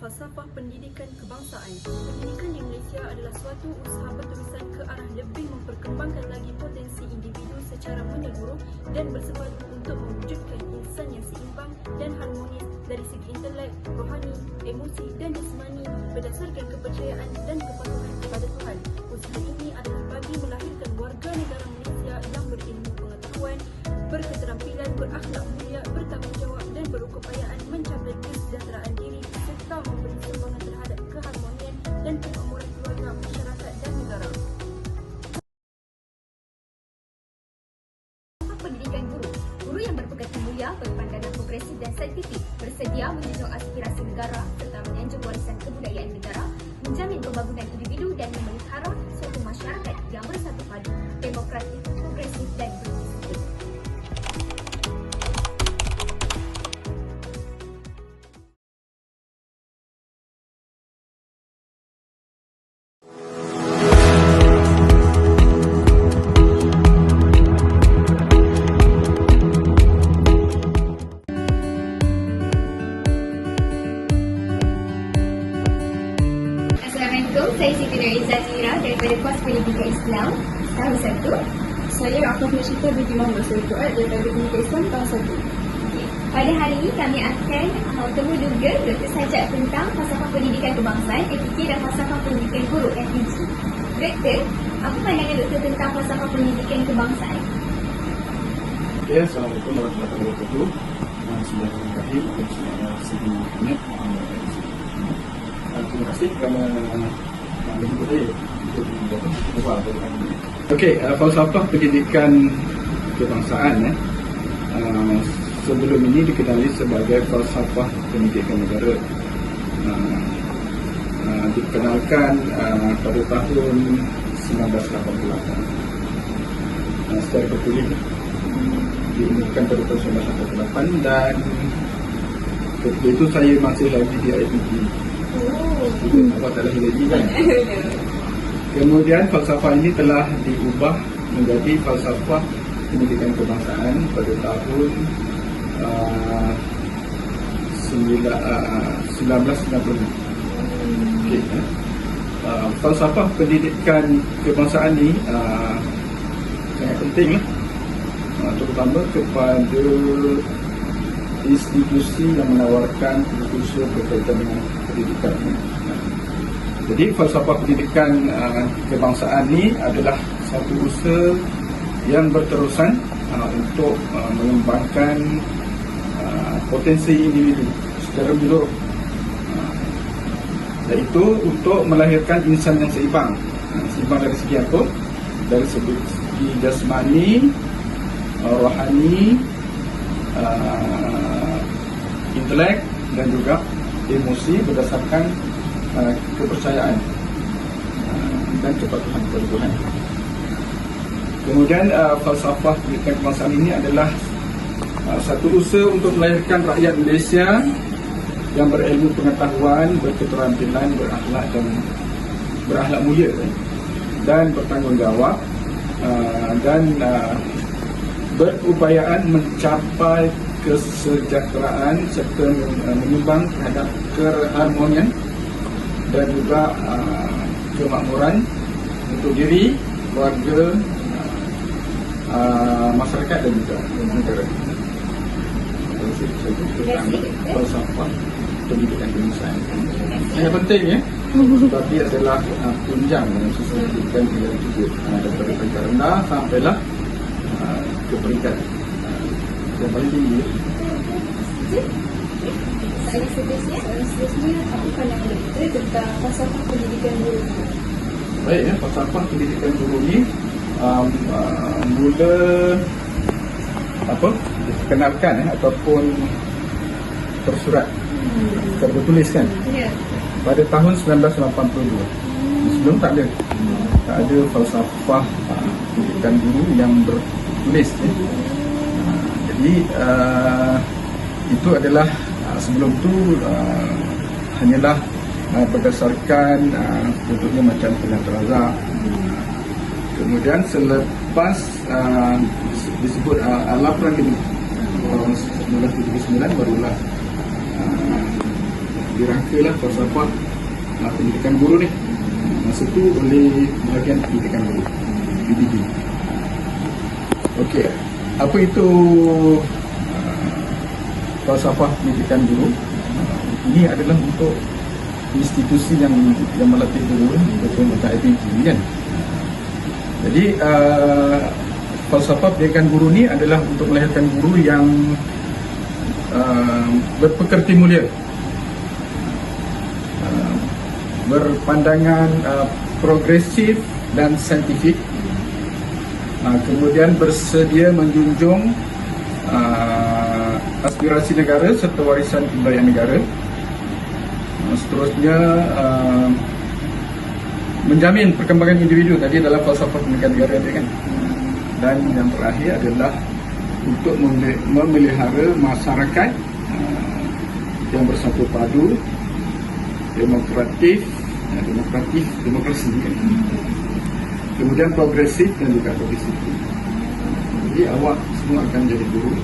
Falsafah pendidikan kebangsaan. Pendidikan di Malaysia adalah suatu usaha berterusan ke arah lebih memperkembangkan lagi potensi individu secara menyeluruh dan bersepadu untuk mewujudkan insan yang seimbang dan harmonis dari segi intelek, rohani, emosi dan jasmani berdasarkan kepercayaan dan kepatuhan kepada Tuhan. Usaha ini adalah bagi melahirkan warga negara Malaysia yang berilmu pengetahuan, berketerampilan, berakhlak mulia, bertanggungjawab dan berupayaan mencapai kesejahteraan diri serta memberi sumbangan terhadap keharmonian dan kemakmuran keluarga, masyarakat dan negara. Pendidikan guru. Guru yang berpegatan mulia, berpandangan progresif dan saintifik, bersedia menjunjung aspirasi negara serta menyanjung warisan kebudayaan negara, menjamin pembangunan individu dan memelihara suatu masyarakat yang bersatu padu, demokratik, progresif dan berdisiplin. Assalamualaikum, saya Siti Nuriza Zira daripada Kuas Pendidikan Islam tahun 1. Saya Afaf Nashita binti Muhammad Syarifat daripada Pendidikan Islam tahun 1. Pada hari ini kami akan temu juga Dr. Sajak tentang falsafah pendidikan kebangsaan (FPK) dan falsafah pendidikan guru (FPG). Doktor, apa pandangan doktor tentang falsafah pendidikan kebangsaan? Okay, Assalamualaikum warahmatullahi wabarakatuh. Bismillahirrahmanirrahim. Terima kasih kerana menjemput saya untuk berbual dengan ini. Okey, falsafah pendidikan kebangsaan sebelum ini dikenali sebagai falsafah pendidikan negara. Dikenalkan pada tahun 1988 secara bertulis, diumumkan pada tahun 1988 dan ketika itu saya masih lagi di IPT. Awak tak lahir lagi kan? Kemudian falsafah ini telah diubah menjadi falsafah pendidikan kebangsaan pada tahun 1990. Okay, falsafah pendidikan kebangsaan ini sangat penting lah, terutama kepada institusi yang menawarkan kursus berkaitan dengan pendidikan. Jadi falsafah pendidikan kebangsaan ini adalah satu usaha yang berterusan untuk mengembangkan potensi individu secara menyeluruh, iaitu untuk melahirkan insan yang seimbang. Seimbang dari segi apa? Dari segi jasmani, rohani, intelek dan juga emosi berdasarkan kepercayaan dan kepatuhan kepada Tuhan. Kemudian falsafah pendidikan kebangsaan ini adalah satu usaha untuk melahirkan rakyat Malaysia yang berilmu pengetahuan, berketerampilan, berakhlak mulia dan bertanggungjawab dan berupayaan mencapai kesejahteraan serta menyumbang terhadap keharmonian dan juga kemakmuran untuk diri, keluarga, masyarakat dan juga negara. Falsafah pendidikan kebangsaan sangat penting ya, sebab dia adalah tunjang yang sesuaikan dengan tujuan daripada peringkat rendah sampailah ke peringkat yang paling tinggi. Saya seterusnya, apa pandangan doktor tentang falsafah pendidikan guru? Baik ya, falsafah pendidikan guru ni mula dikenalkan ataupun tersurat, tertulis kan pada tahun 1982. Sebelum tak ada falsafah pendidikan guru yang bertulis jadi itu adalah sebelum tu hanyalah berdasarkan contohnya macam Penyang Terazak, Kemudian selepas disebut laporan ini tahun 1979 barulah dirangkalah falsafah pendidikan guru ni. Masa tu oleh bahagian pendidikan guru PDB. Okey, apa itu falsafah pendidikan guru? Ini adalah untuk institusi yang melatih guru, betul macam IPG kan. Jadi falsafah pendidikan guru ni adalah untuk melahirkan guru yang berpekerti mulia, berpandangan progresif dan saintifik, kemudian bersedia menjunjung aspirasi negara serta warisan kebudayaan negara. Seterusnya menjamin perkembangan individu, tadi adalah falsafah pendidikan negara kan. Dan yang terakhir adalah untuk memelihara masyarakat yang bersatu padu, demokrasi kan. Kemudian progresif dan juga berdisiplin. Jadi awak semua akan jadi guru.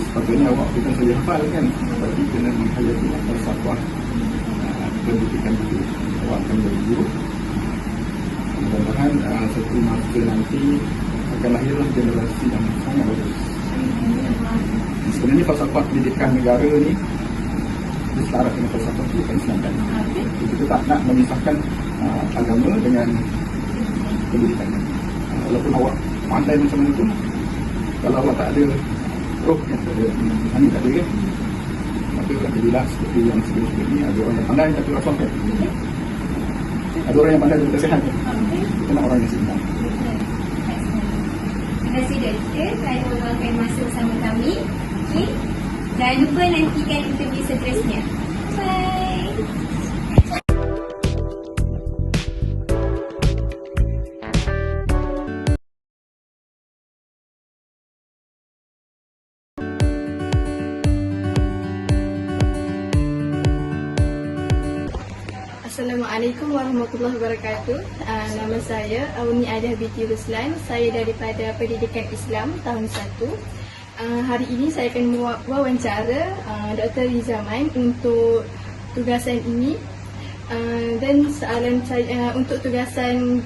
Sepatutnya awak bukan saja hafal kan, tapi kena menghayati falsafah pendidikan itu. Awak akan jadi guru. Mudah-mudahan satu masa nanti akan lahirlah generasi yang sangat bagus. Sebenarnya falsafah pendidikan negara ni selaras dengan falsafah pendidikan Islam kan. Kita tak nak memisahkan agama dengan pendidikan. Walaupun awak pandai macam mana tu, kalau awak tak ada roh yang tak ada, hanya tak ada kan, maka tak jadilah seperti yang sebelum-sebelum ni. Ada orang yang pandai tapi rasa kan. Ada orang yang pandai tapi tak sihat kan. Kita nak orang yang sihat. Terima kasih doktor kerana meluangkan masa bersama kami. Okay. Jangan lupa nantikan interview seterusnya. Bye. Assalamualaikum warahmatullahi wabarakatuh. Nama saya Auni Adah binti Ruslan. Saya daripada Pendidikan Islam tahun 1. Hari ini saya akan wawancara Dr. Rizaman untuk tugasan ini. Dan soalan saya untuk tugasan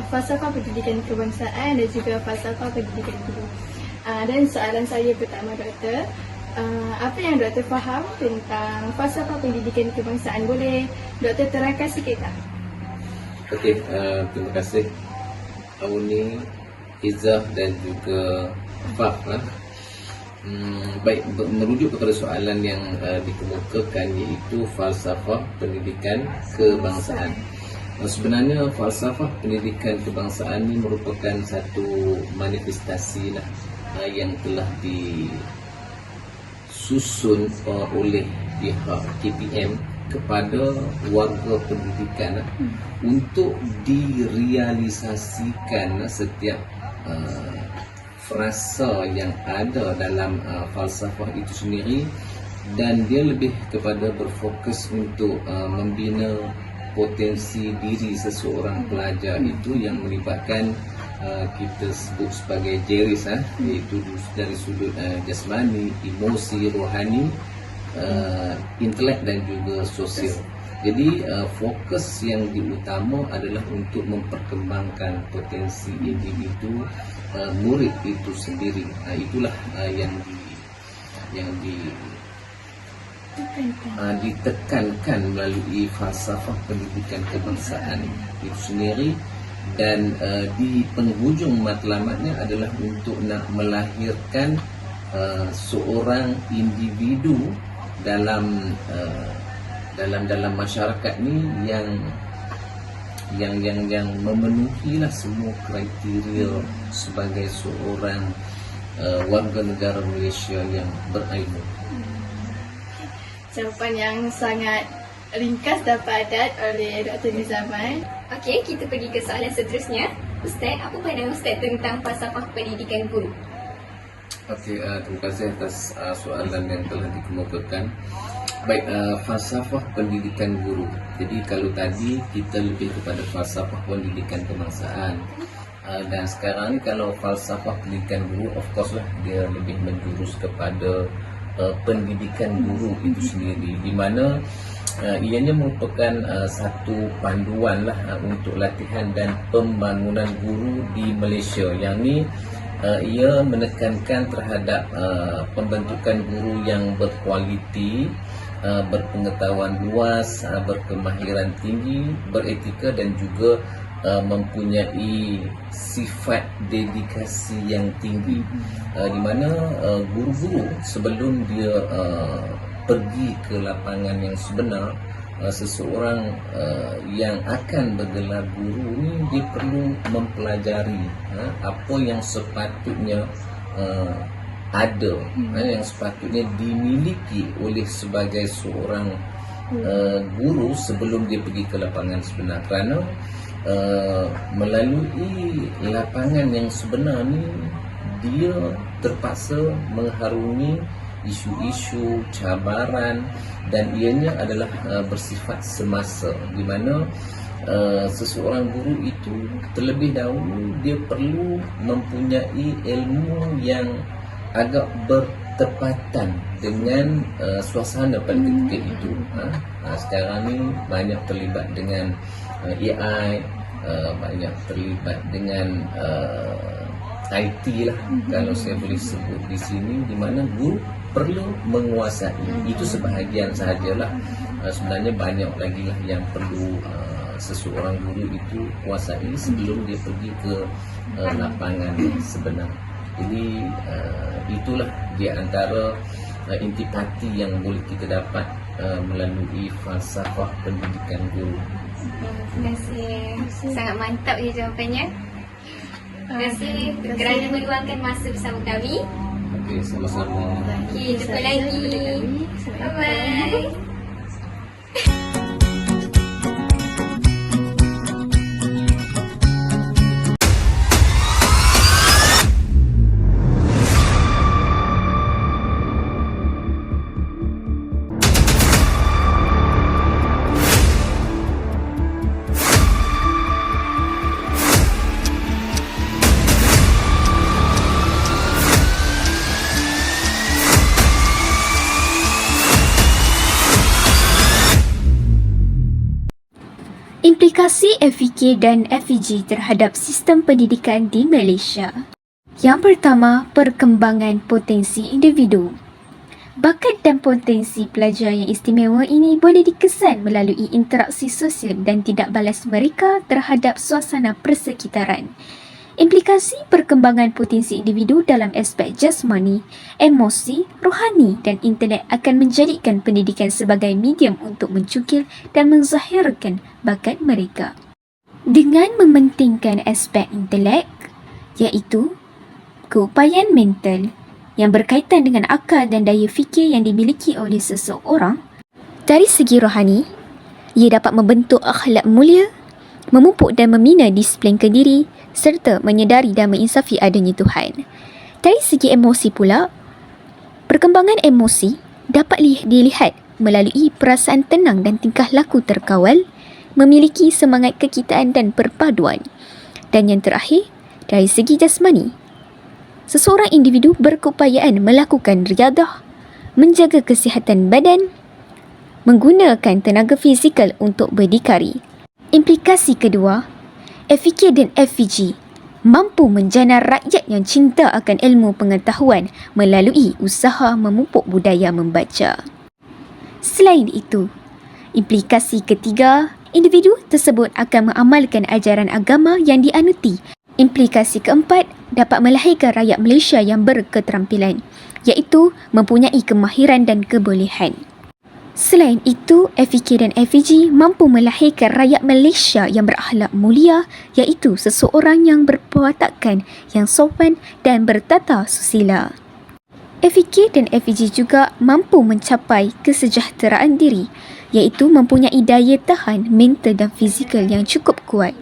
falsafah pendidikan kebangsaan dan juga falsafah pendidikan guru. Dan soalan saya pertama, doktor, apa yang doktor faham tentang falsafah pendidikan kebangsaan? Boleh doktor terangkan sikit tak? Okey, terima kasih Auni, Izzah dan juga Fah. Baik, merujuk kepada soalan yang dikemukakan, iaitu falsafah pendidikan kebangsaan. Sebenarnya falsafah pendidikan kebangsaan ini merupakan satu manifestasi yang telah disusun oleh pihak KPM kepada warga pendidikan untuk direalisasikan setiap frasa yang ada dalam falsafah itu sendiri, dan dia lebih kepada berfokus untuk membina potensi diri seseorang pelajar itu yang melibatkan kita sebut sebagai jeris, iaitu dari sudut jasmani, emosi, rohani, intelek dan juga sosial. Jadi fokus yang diutama adalah untuk memperkembangkan potensi individu murid itu sendiri. Itulah yang ditekankan melalui falsafah pendidikan kebangsaan itu sendiri. Dan di penghujung matlamatnya adalah untuk nak melahirkan seorang individu dalam masyarakat ni yang memenuhilah semua kriteria sebagai seorang warga negara Malaysia yang berilmu. Jawapan yang sangat ringkas dan padat oleh Dr. Rizaman. Okey, kita pergi ke soalan seterusnya. Ustaz, apa pandangan Ustaz tentang falsafah pendidikan guru? Okey, terima kasih atas soalan yang telah dikemukakan. Baik, falsafah pendidikan guru. Jadi kalau tadi kita lebih kepada falsafah pendidikan kebangsaan, Dan sekarang ni kalau falsafah pendidikan guru, of course lah dia lebih menjurus kepada pendidikan guru itu sendiri, di mana ianya merupakan satu panduan lah untuk latihan dan pembangunan guru di Malaysia. Yang ni ia menekankan terhadap pembentukan guru yang berkualiti, berpengetahuan luas, berkemahiran tinggi, beretika dan juga mempunyai sifat dedikasi yang tinggi, di mana guru-guru sebelum dia pergi ke lapangan yang sebenar, seseorang yang akan bergelar guru ni dia perlu mempelajari apa yang sepatutnya ada, yang sepatutnya dimiliki oleh sebagai seorang guru sebelum dia pergi ke lapangan sebenar. Kerana melalui lapangan yang sebenar ni dia terpaksa mengharungi isu-isu cabaran dan ianya adalah bersifat semasa, di mana seseorang guru itu terlebih dahulu dia perlu mempunyai ilmu yang agak bertepatan dengan suasana pada ketika itu. Sekarang ni banyak terlibat dengan AI, banyak terlibat dengan IT lah, kalau saya boleh sebut di sini, di mana guru perlu menguasai. Itu sebahagian sahajalah. Sebenarnya banyak lagi lah yang perlu seseorang guru itu kuasai sebelum dia pergi ke lapangan sebenar. Jadi itulah di antara intipati yang boleh kita dapat melalui falsafah pendidikan guru. Terima kasih. Sangat mantap je jawapannya. Terima kasih kerana meluangkan masa bersama kami. Okey, sama-sama. Okey, jumpa lagi. Bye-bye. Implikasi FEK dan FEG terhadap sistem pendidikan di Malaysia. Yang pertama, perkembangan potensi individu. Bakat dan potensi pelajar yang istimewa ini boleh dikesan melalui interaksi sosial dan tidak balas mereka terhadap suasana persekitaran. Implikasi perkembangan potensi individu dalam aspek jasmani, emosi, rohani dan intelek akan menjadikan pendidikan sebagai medium untuk mencukil dan menzahirkan bakat mereka. Dengan mementingkan aspek intelek, iaitu keupayaan mental yang berkaitan dengan akal dan daya fikir yang dimiliki oleh seseorang, dari segi rohani, ia dapat membentuk akhlak mulia, memupuk dan membina disiplin kediri serta menyedari dan menginsafi adanya Tuhan. Dari segi emosi pula, perkembangan emosi dapat dilihat melalui perasaan tenang dan tingkah laku terkawal, memiliki semangat kekitaan dan perpaduan. Dan yang terakhir, dari segi jasmani, seseorang individu berkeupayaan melakukan riadah, menjaga kesihatan badan, menggunakan tenaga fizikal untuk berdikari. Implikasi kedua, FEK dan FEG mampu menjana rakyat yang cinta akan ilmu pengetahuan melalui usaha memupuk budaya membaca. Selain itu, implikasi ketiga, individu tersebut akan mengamalkan ajaran agama yang dianuti. Implikasi keempat, dapat melahirkan rakyat Malaysia yang berketerampilan, iaitu mempunyai kemahiran dan kebolehan. Selain itu, FEK dan FEG mampu melahirkan rakyat Malaysia yang berakhlak mulia, iaitu seseorang yang berperwatakan yang sopan dan bertata susila. FEK dan FEG juga mampu mencapai kesejahteraan diri, iaitu mempunyai daya tahan mental dan fizikal yang cukup kuat.